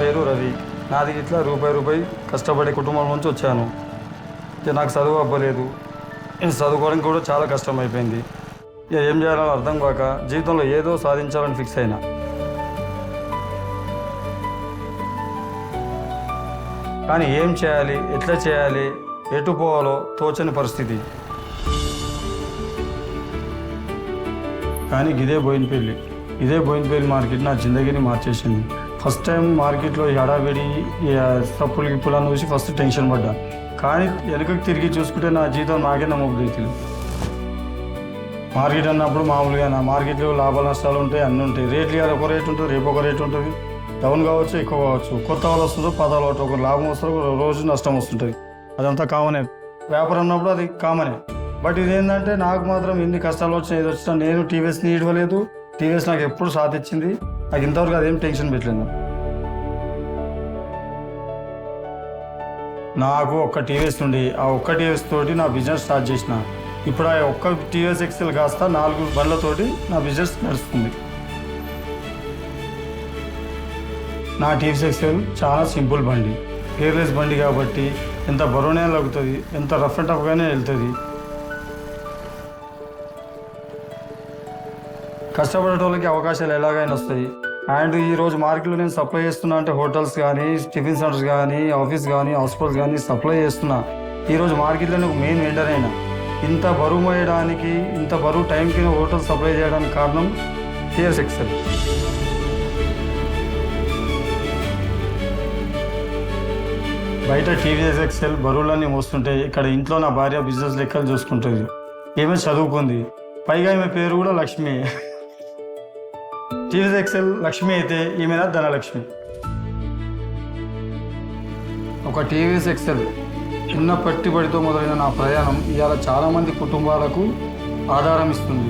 పేరు రవి. నాది ఇట్లా రూపాయి కష్టపడే కుటుంబం నుంచి వచ్చాను. నాకు చదువు అవ్వలేదు. నేను చదువుకోవడానికి కూడా చాలా కష్టం అయిపోయింది. ఏం చేయాలో అర్థం కాక జీవితంలో ఏదో సాధించాలని ఫిక్స్ అయినా. కానీ ఏం చేయాలి, ఎట్లా చేయాలి, ఎటు పోవాలో తోచని పరిస్థితి. కానీ ఇదే బోయినపల్లి మార్కెట్ నా జిందగీని మార్చేసింది. ఫస్ట్ టైం మార్కెట్లో ఈ హడావిడి తప్పులు గిప్పులను చూసి ఫస్ట్ టెన్షన్ పడ్డా. కానీ వెనకకి తిరిగి చూసుకుంటే నా జీవితం నాకే నమ్మకం. మార్కెట్ అన్నప్పుడు మామూలుగా నా మార్కెట్లో లాభాలు నష్టాలు ఉంటాయి, అన్నీ ఉంటాయి. రేట్లు ఇవాళ ఒక రేటు ఉంటుంది, రేపు ఒక రేటు ఉంటుంది. డౌన్ కావచ్చు, ఎక్కువ కావచ్చు. కొత్త వాళ్ళు వస్తుందో పదాలు ఒకటి, ఒక లాభం వస్తుందో రోజు నష్టం వస్తుంటుంది. అదంతా కామనే. వ్యాపారం అన్నప్పుడు అది కామనే. బట్ ఇదేంటంటే నాకు మాత్రం ఎన్ని కష్టాలు వచ్చినా ఏది వచ్చినా నేను టీవీఎస్ని ఇవ్వలేదు. టీవీఎస్ నాకు ఎప్పుడు సాథ్ ఇచ్చింది. నాకు ఇంతవరకు అదేం టెన్షన్ పెట్టలేదు. నాకు ఒక్క టీవీఎస్ నుండి ఆ ఒక్క టీవీఎస్ తోటి నా బిజినెస్ స్టార్ట్ చేసిన. ఇప్పుడు ఆ ఒక్క టీవీఎస్ ఎక్సెల్ కాస్త 4 బండ్లతోటి నా బిజినెస్ నడుస్తుంది. నా టీవీఎస్ ఎక్సెల్ చాలా సింపుల్ బండి, గేర్లెస్ బండి కాబట్టి ఎంత బరువునే లాగుతుంది, ఎంత రఫ్ అండ్ టఫ్గానే వెళ్తుంది. కష్టపడేటోళ్ళకి అవకాశాలు ఎలాగైనా వస్తాయి. అండ్ ఈరోజు మార్కెట్లో నేను సప్లై చేస్తున్నా అంటే హోటల్స్ కానీ, టిఫిన్ సెంటర్స్ కానీ, ఆఫీస్ కానీ, హాస్పిటల్స్ కానీ సప్లై చేస్తున్నా. ఈరోజు మార్కెట్లో నాకు మెయిన్ వెండర్ అయినా. ఇంత బరువు మోయడానికి, ఇంత బరువు టైంకి హోటల్ సప్లై చేయడానికి కారణం టీవీఎస్ ఎక్సెల్. బయట టీవీఎస్ ఎక్సెల్ బరువులన్నీ మోస్తుంటే ఇక్కడ ఇంట్లో నా భార్య బిజినెస్ లెక్కలు చూసుకుంటుంది. ఏమే చదువుకుంది, పైగా ఈమె పేరు కూడా లక్ష్మి. టీవీఎస్ ఎక్సెల్ లక్ష్మి అయితే ఈమె ధనలక్ష్మి. ఒక టీవీఎస్ ఎక్సెల్ చిన్న పెట్టుబడితో మొదలైన నా ప్రయాణం ఇవాళ చాలామంది కుటుంబాలకు ఆధారం ఇస్తుంది.